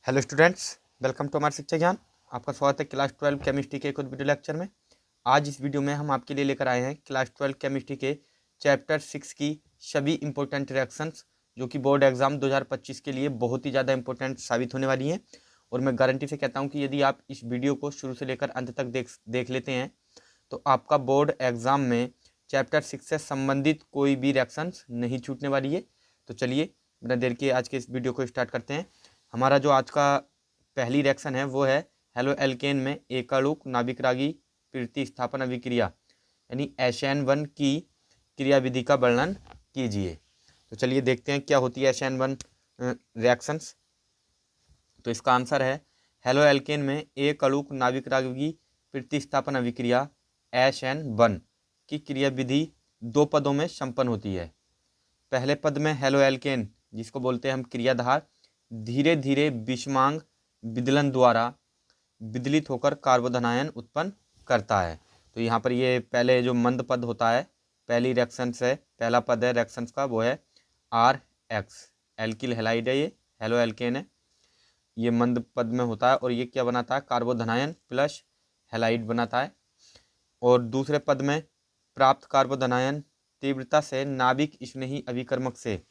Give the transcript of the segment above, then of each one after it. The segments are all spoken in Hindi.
हेलो स्टूडेंट्स, वेलकम टू हमारे शिक्षा ज्ञान। आपका स्वागत है क्लास 12 केमिस्ट्री के एक और वीडियो लेक्चर में। आज इस वीडियो में हम आपके लिए लेकर आए हैं क्लास 12 केमिस्ट्री के चैप्टर 6 की सभी इंपॉर्टेंट रिएक्शंस, जो कि बोर्ड एग्जाम 2025 के लिए बहुत ही ज़्यादा इंपॉर्टेंट साबित होने वाली हैं। और मैं गारंटी से कहता हूँ कि यदि आप इस वीडियो को शुरू से लेकर अंत तक देख लेते हैं तो आपका बोर्ड एग्जाम में चैप्टर 6 से संबंधित कोई भी रिएक्शंस नहीं छूटने वाली है। तो चलिए बिना देर के आज के इस वीडियो को स्टार्ट करते हैं। हमारा जो आज का पहली रिएक्शन है वो है हेलो एल्केन में एकाणुक नाभिकरागी प्रतिस्थापन अभिक्रिया यानी SN1 की क्रियाविधि का वर्णन कीजिए। तो चलिए देखते हैं क्या होती है SN1 रिएक्शंस। तो इसका आंसर है हेलो एल्केन में एकाणुक नाभिकरागी प्रतिस्थापन अभिक्रिया SN1 की क्रियाविधि दो पदों में संपन्न होती है। पहले पद में हेलो एल्केन, जिसको बोलते हैं हम क्रियाधार, धीरे धीरे विषमांग विदलन द्वारा विदलित होकर कार्बोधनायन उत्पन्न करता है। तो यहाँ पर ये पहले जो मंद पद होता है, पहली रिएक्शन से पहला पद है रिएक्शंस का, वो है RH, एल्किल हैलाइड है, ये हेलो एल्केन है, ये मंद पद में होता है। और ये क्या बनाता है? कार्बोधनायन प्लस हैलाइड बनाता है। और दूसरे पद में प्राप्त कार्बोधनायन तीव्रता से नाभिक स्नेही अभिकर्मक से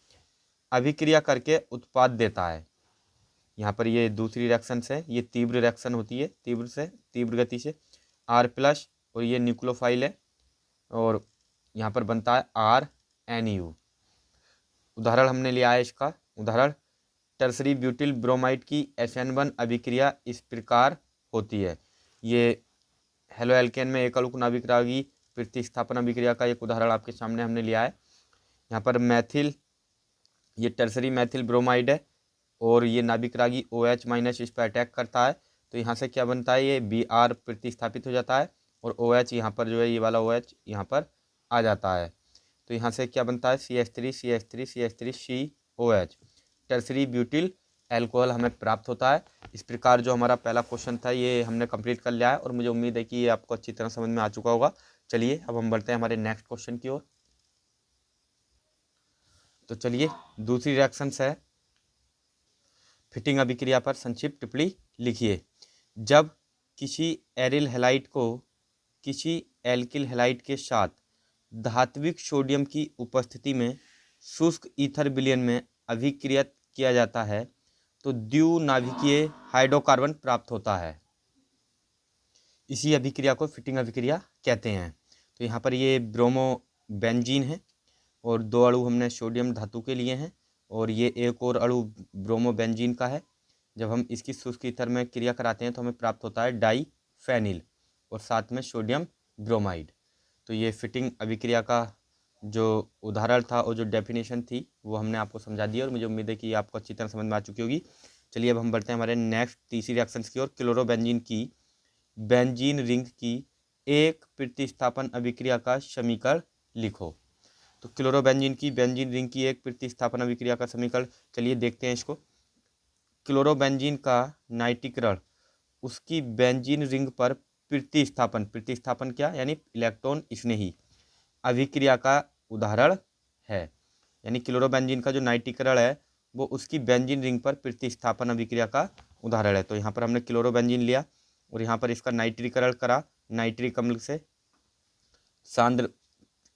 अभिक्रिया करके उत्पाद देता है। यहाँ पर ये दूसरी रिएक्शन है, ये तीव्र रिएक्शन होती है, तीव्र गति से R+, और ये न्यूक्लियोफाइल है और यहाँ पर बनता है RNU। उदाहरण हमने लिया है इसका, उदाहरण टर्सरी ब्यूटिल ब्रोमाइड की SN1 अभिक्रिया इस प्रकार होती है। ये हेलो एल्केन में एकाणुक नाभिकरागी प्रतिस्थापन अभिक्रिया का एक उदाहरण आपके सामने हमने लिया है। यहाँ पर मैथिल, ये टर्सरी मैथिल ब्रोमाइड है और ये नाभिकरागी OH- इस पर अटैक करता है। तो यहाँ से क्या बनता है? ये Br प्रतिस्थापित हो जाता है और OH यहाँ पर जो है, ये वाला OH यहाँ पर आ जाता है। तो यहाँ से क्या बनता है? CH3CH3CH3COH, टर्सरी ब्यूटिल एल्कोहल हमें प्राप्त होता है। इस प्रकार जो हमारा पहला क्वेश्चन था ये हमने कंप्लीट कर लिया है और मुझे उम्मीद है कि ये आपको अच्छी तरह समझ में आ चुका होगा। चलिए अब हम बढ़ते हैं हमारे नेक्स्ट क्वेश्चन की ओर। तो चलिए दूसरी रिएक्शंस है, फिटिंग अभिक्रिया पर संक्षिप्त टिप्पणी लिखिए। जब किसी एरिल हैलाइड को किसी एल्किल हैलाइड के साथ धात्विक सोडियम की उपस्थिति में शुष्क ईथर विलयन में अभिक्रियत किया जाता है तो द्विनाभिकीय हाइड्रोकार्बन प्राप्त होता है। इसी अभिक्रिया को फिटिंग अभिक्रिया कहते हैं। तो यहाँ पर ये ब्रोमो बेंजीन है और दो अणु हमने सोडियम धातु के लिए हैं और ये एक और अणु ब्रोमो बेंजीन का है। जब हम इसकी शुष्क ईथर में क्रिया कराते हैं तो हमें प्राप्त होता है डाईफेनिल और साथ में सोडियम ब्रोमाइड। तो ये फिटिंग अभिक्रिया का जो उदाहरण था और जो डेफिनेशन थी वो हमने आपको समझा दिया और मुझे उम्मीद है कि आपको अच्छी तरह समझ में आ चुकी होगी। चलिए अब हम बढ़ते हैं हमारे नेक्स्ट तीसरी रिएक्शंस की ओर। क्लोरोबेंजीन की बेंजीन रिंग की एक प्रतिस्थापन अभिक्रिया का समीकरण लिखो। तो क्लोरोबेंजीन की बेंजीन रिंग की एक प्रतिस्थापन अभिक्रिया का समीकरण, चलिए देखते हैं इसको। क्लोरोबेंजीन का नाइट्रीकरण उसकी बेंजीन रिंग पर प्रतिस्थापन क्या? यानी इलेक्ट्रॉन स्नेही अभिक्रिया का उदाहरण है। यानी क्लोरोबेंजीन का जो नाइट्रीकरण है वो उसकी बेंजीन रिंग पर प्रतिस्थापन अभिक्रिया का उदाहरण है। तो यहाँ पर हमने क्लोरोबेंजीन लिया और यहाँ पर इसका नाइट्रीकरण करा नाइट्रिक अम्ल से सांद्र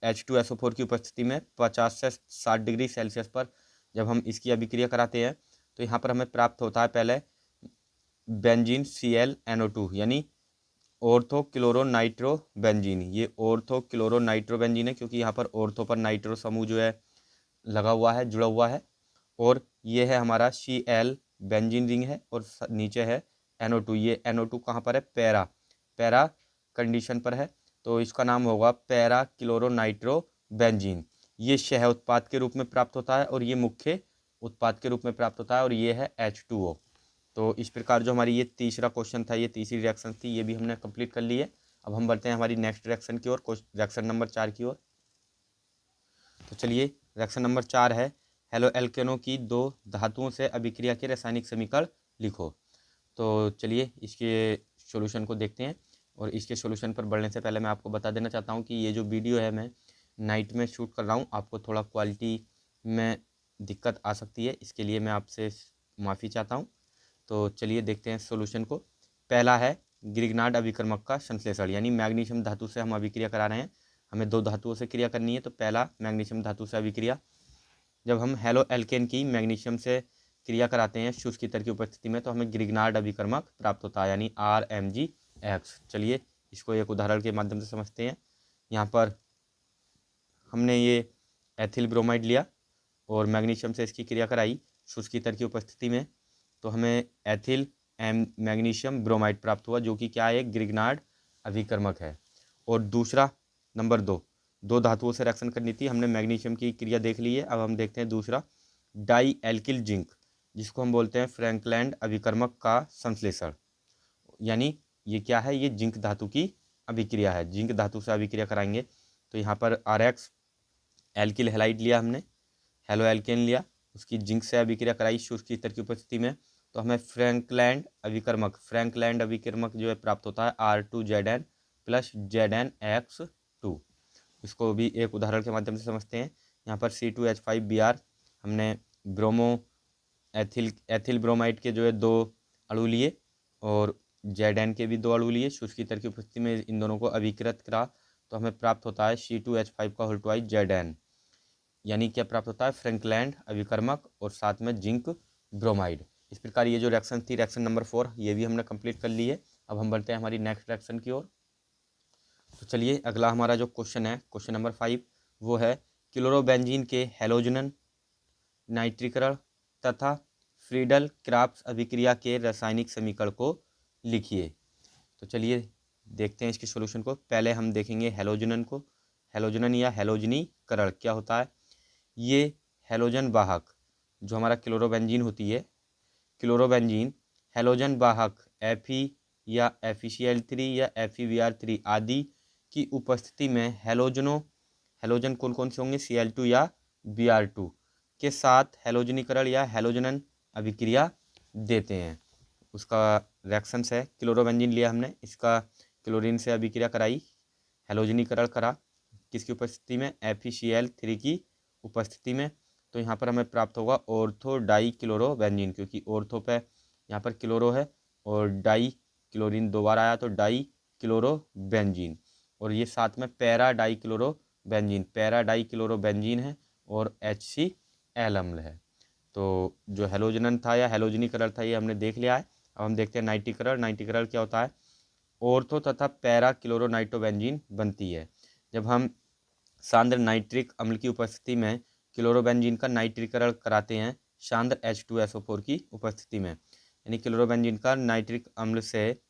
H2SO4 की उपस्थिति में 50 से 60 डिग्री सेल्सियस पर जब हम इसकी अभिक्रिया कराते हैं तो यहाँ पर हमें प्राप्त होता है पहले बेंजीन ClNO2 यानी ऑर्थो क्लोरो नाइट्रो बेंजीन। ये ऑर्थो क्लोरो नाइट्रो बेंजीन है क्योंकि यहाँ पर ऑर्थो पर नाइट्रो समूह जो है लगा हुआ है, जुड़ा हुआ है। और ये है हमारा Cl बेंजीन रिंग है और नीचे है NO2। ये NO2 कहाँ पर है? पैरा कंडीशन पर है तो इसका नाम होगा पैरा क्लोरो नाइट्रो बेंजीन। ये सह उत्पाद के रूप में प्राप्त होता है और ये मुख्य उत्पाद के रूप में प्राप्त होता है और ये है H2O। तो इस प्रकार जो हमारी ये तीसरा क्वेश्चन था, ये तीसरी रिएक्शन थी, ये भी हमने कंप्लीट कर ली है। अब हम बढ़ते हैं हमारी नेक्स्ट रिएक्शन की ओर, रिएक्शन नंबर 4 की ओर। तो चलिए रिएक्शन नंबर 4 है हेलो एल्केनों की दो धातुओं से अभिक्रिया के रासायनिक समीकरण लिखो। तो चलिए इसके सॉल्यूशन को देखते हैं और इसके सॉल्यूशन पर बढ़ने से पहले मैं आपको बता देना चाहता हूँ कि ये जो वीडियो है मैं नाइट में शूट कर रहा हूँ, आपको थोड़ा क्वालिटी में दिक्कत आ सकती है, इसके लिए मैं आपसे माफ़ी चाहता हूँ। तो चलिए देखते हैं सॉल्यूशन को। पहला है ग्रिग्नार्ड अभिकर्मक का संश्लेषण, यानी मैग्नीशियम धातु से हम अभिक्रिया करा रहे हैं, हमें 2 धातुओं से क्रिया करनी है। तो पहला मैग्नीशियम धातु से अभिक्रिया, जब हम हेलो एल्केन की मैग्नीशियम से क्रिया कराते हैं शुष्क ईतर की उपस्थिति में तो हमें ग्रिग्नार्ड अभिकर्मक प्राप्त होता है, यानी RMgX। चलिए इसको एक उदाहरण के माध्यम से समझते हैं। यहाँ पर हमने ये एथिल ब्रोमाइड लिया और मैग्नीशियम से इसकी क्रिया कराई शुष्क ईतर की उपस्थिति में, तो हमें एथिल मैग्नीशियम ब्रोमाइड प्राप्त हुआ, जो कि क्या है, ग्रिग्नार्ड अभिकर्मक है। और दूसरा नंबर 2 धातुओं से रिएक्शन करनी थी, हमने मैग्नीशियम की क्रिया देख ली है। अब हम देखते हैं दूसरा डाई एल्किल जिंक, जिसको हम बोलते हैं फ्रैंकलैंड अभिकर्मक का संश्लेषण, यानी ये क्या है, ये जिंक धातु की अभिक्रिया है, जिंक धातु से अभिक्रिया कराएंगे। तो यहाँ पर RX एल्किल हैलाइड लिया हमने, हेलो एल्केन लिया, उसकी जिंक से अभिक्रिया कराई शुष्क ईतर की उपस्थिति में, तो हमें फ्रैंकलैंड अभिकर्मक जो है प्राप्त होता है R2Zn प्लस ZnX2। इसको भी एक उदाहरण के माध्यम से समझते हैं। यहाँ पर C2H5Br हमने ब्रोमो एथिल ब्रोमाइड के जो है 2 अणु लिए और Zn के भी 2 अणु लिए, शुष्क ईतर की उपस्थिति में इन दोनों को अभिकृत करा तो हमें प्राप्त होता है C2H5 का होल ट्वाइस Zn, यानी क्या प्राप्त होता है, फ्रैंकलैंड अभिकर्मक और साथ में जिंक ब्रोमाइड। इस प्रकार ये जो रिएक्शन थी, रिएक्शन नंबर 4, ये भी हमने कंप्लीट कर ली है। अब हम बढ़ते हैं हमारी नेक्स्ट रिएक्शन की ओर। तो चलिए अगला हमारा जो क्वेश्चन है, क्वेश्चन नंबर 5, वो है क्लोरोबेंजीन के हैलोजन नाइट्रीकरण तथा फ्रीडल क्राफ्ट्स अभिक्रिया के रासायनिक समीकरण को लिखिए। तो चलिए देखते हैं इसके सॉल्यूशन को। पहले हम देखेंगे हैलोजन को, हैलोजन या हैलोजनीकरण क्या होता है। ये हैलोजन वाहक जो हमारा क्लोरोबेंजीन होती है, क्लोरोबेंजीन हैलोजन वाहक Fe या FeCl3 या FeBr3 आदि की उपस्थिति में हैलोजन कौन कौन से होंगे, Cl2 या Br2 के साथ हैलोजनीकरण या हैलोजनन अभिक्रिया देते हैं। उसका रिएक्शंस है, क्लोरोबेंजीन लिया हमने, इसका क्लोरीन से अभिक्रिया कराई, हैलोजनीकरण करा, किसकी उपस्थिति में, FeCl3 की उपस्थिति में। तो यहाँ पर हमें प्राप्त होगा ऑर्थो डाई क्लोरोबेंजीन, क्योंकि ऑर्थो पे यहाँ पर क्लोरो है और डाई क्लोरीन 2 बार आया तो डाई क्लोरोबेंजीन, और ये साथ में पैरा डाई क्लोरोबेंजीन है और HCl अम्ल है। तो जो हैलोजनन था या हैलोजनीकरण था ये हमने देख लिया है। अब हम देखते हैं नाइट्रीकरण क्या होता है। ऑर्थो तथा पैरा क्लोरोनाइट्रोबेंजीन बनती है जब हम सांद्र नाइट्रिक अम्ल की उपस्थिति में क्लोरोबेंजीन का नाइट्रीकरण कराते हैं सांद्र H2SO4 की उपस्थिति में, यानी क्लोरोबेंजीन का नाइट्रिक अम्ल से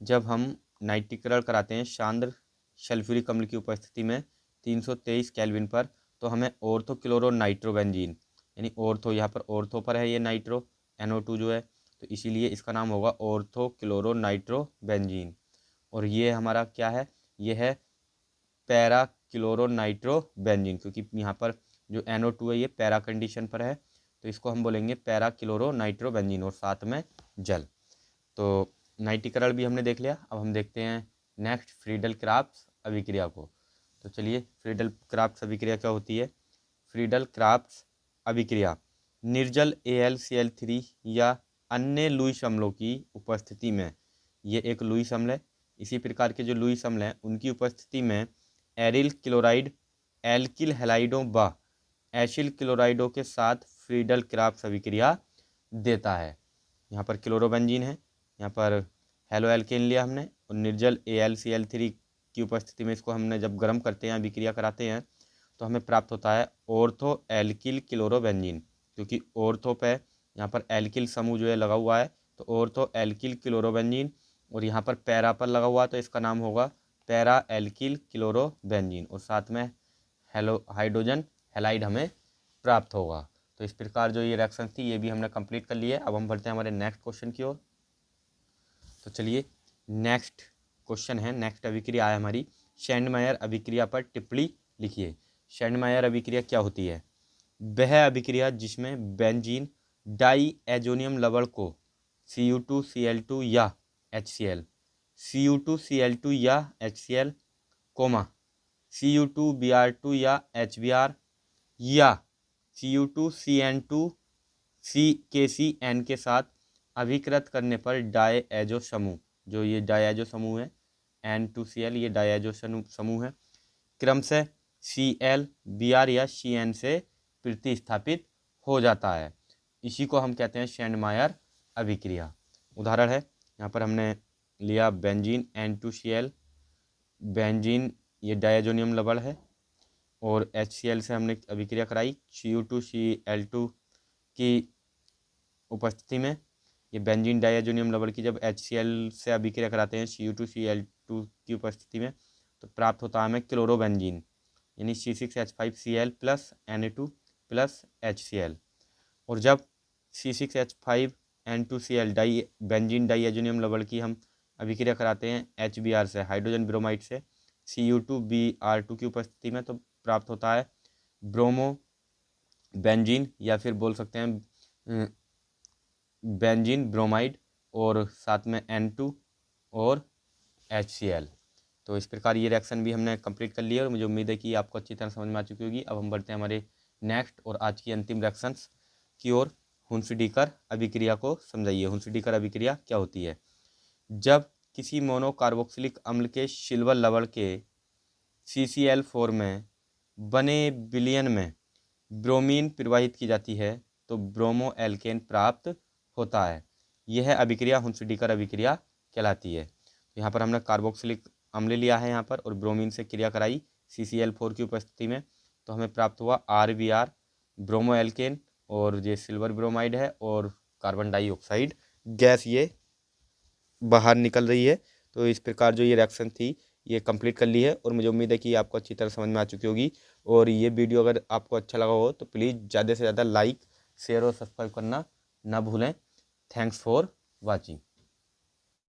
जब हम नाइट्रीकरण कराते हैं सांद्र सल्फ्यूरिक अम्ल की उपस्थिति में 323 केल्विन पर, तो हमें ऑर्थो क्लोरोनाइट्रोबेंजीन, यानी ऑर्थो यहाँ पर ऑर्थो पर है ये नाइट्रो NO2 जो है, तो इसीलिए इसका नाम होगा ऑर्थो क्लोरोनाइट्रोबेंजीन। और ये हमारा क्या है, ये है पैरा क्लोरोनाइट्रोबेंजीन, क्योंकि यहाँ पर जो NO2 है ये पैरा कंडीशन पर है, तो इसको हम बोलेंगे पैरा क्लोरोनाइट्रोबेंजीन और साथ में जल। तो नाइट्रीकरण भी हमने देख लिया। अब हम देखते हैं नेक्स्ट फ्रीडल क्राफ्ट्स अभिक्रिया को। तो चलिए फ्रीडल क्राफ्ट्स अभिक्रिया क्या होती है। फ्रीडल क्राफ्ट्स अभिक्रिया निर्जल AlCl3 या अन्य लुईस अम्लों की उपस्थिति में, ये एक लुईस अम्ल है, इसी प्रकार के जो लुईस अम्ल हैं उनकी उपस्थिति में एरिल क्लोराइड एल्किल हैलाइडों व एसिल क्लोराइडों के साथ फ्रीडल क्राफ्ट्स अभिक्रिया देता है। यहाँ पर क्लोरोबेंजीन है, यहाँ पर हेलो एल्केन लिया हमने और निर्जल AlCl3 की उपस्थिति में इसको हमने जब गर्म करते हैं अभिक्रिया कराते हैं तो हमें प्राप्त होता है ऑर्थो एल्किल क्लोरोबेंजीन, क्योंकि ऑर्थो पे यहाँ पर एल्किल समूह जो है लगा हुआ है तो ऑर्थो एल्किल क्लोरोबेंजीन, और यहाँ पर पैरा पर लगा हुआ तो इसका नाम होगा पैरा एल्किल क्लोरोबेंजीन, और साथ में हाइड्रोजन हैलाइड हमें प्राप्त होगा। तो इस प्रकार जो ये रिएक्शन थी ये भी हमने कंप्लीट कर लिया है। अब हम बढ़ते हैं हमारे नेक्स्ट क्वेश्चन की ओर। तो चलिए नेक्स्ट क्वेश्चन है, नेक्स्ट अभिक्रिया है हमारी शेंडमायर अभिक्रिया पर टिप्पणी लिखिए। शेंडमायर अभिक्रिया क्या होती है। वह अभिक्रिया जिसमें बेंजीन डाई एजोनियम लवण को Cu2Cl2 या HCl, Cu2Cl2 या HCl, Cu2Br2 या HBr या Cu2CN2 CKCN के साथ अभिकृत करने पर डायएजो समूह, जो ये डायएजो समूह है N2Cl, ये डायएजो समूह है, क्रमशः Cl, Br या Cn से प्रतिस्थापित हो जाता है। इसी को हम कहते हैं शेंडमायर अभिक्रिया। उदाहरण है, यहाँ पर हमने लिया बेंजीन N2Cl, बेंजीन ये डायजोनियम लवण है, और HCl से हमने अभिक्रिया कराई Cu2Cl2 की उपस्थिति में। ये बेंजीन डायजोनियम लवण की जब HCl से अभिक्रिया कराते हैं Cu2Cl2 की उपस्थिति में, तो प्राप्त होता है हमें क्लोरोबेंजीन, यानी C6H5Cl plus Na2 plus HCl। और जब C6H5N2Cl बेंजीन डायजोनियम लवण की हम अभिक्रिया कराते हैं HBr से, हाइड्रोजन ब्रोमाइड से, Cu2Br2 की उपस्थिति में, तो प्राप्त होता है ब्रोमो बेंजीन, या फिर बोल सकते हैं बेंजीन ब्रोमाइड, और साथ में N2 और HCl। तो इस प्रकार ये रिएक्शन भी हमने कंप्लीट कर लिया और मुझे उम्मीद है कि आपको अच्छी तरह समझ में आ चुकी होगी। अब हम बढ़ते हैं हमारे नेक्स्ट और आज की अंतिम रिएक्शंस की ओर। हुंसडीकर अभिक्रिया को समझाइए। हुंसडीकर अभिक्रिया क्या होती है? जब किसी मोनोकार्बोक्सिलिक अम्ल के सिल्वर लवण के CCl4 में बने विलयन में ब्रोमीन प्रवाहित की जाती है तो ब्रोमो एल्केन प्राप्त होता है। यह अभिक्रिया हुंसडीकर अभिक्रिया कहलाती है। तो यहाँ पर हमने कार्बोक्सिलिक अम्ल लिया है यहाँ पर और ब्रोमीन से क्रिया कराई CCl4 की उपस्थिति में, तो हमें प्राप्त हुआ RBr ब्रोमो एल्केन, और ये सिल्वर ब्रोमाइड है और कार्बन डाइऑक्साइड गैस ये बाहर निकल रही है। तो इस प्रकार जो ये रिएक्शन थी ये कंप्लीट कर ली है और मुझे उम्मीद है कि आपको अच्छी तरह समझ में आ चुकी होगी। और ये वीडियो अगर आपको अच्छा लगा हो तो प्लीज़ ज़्यादा से ज़्यादा लाइक, शेयर और सब्सक्राइब करना ना भूलें। Thanks for watching.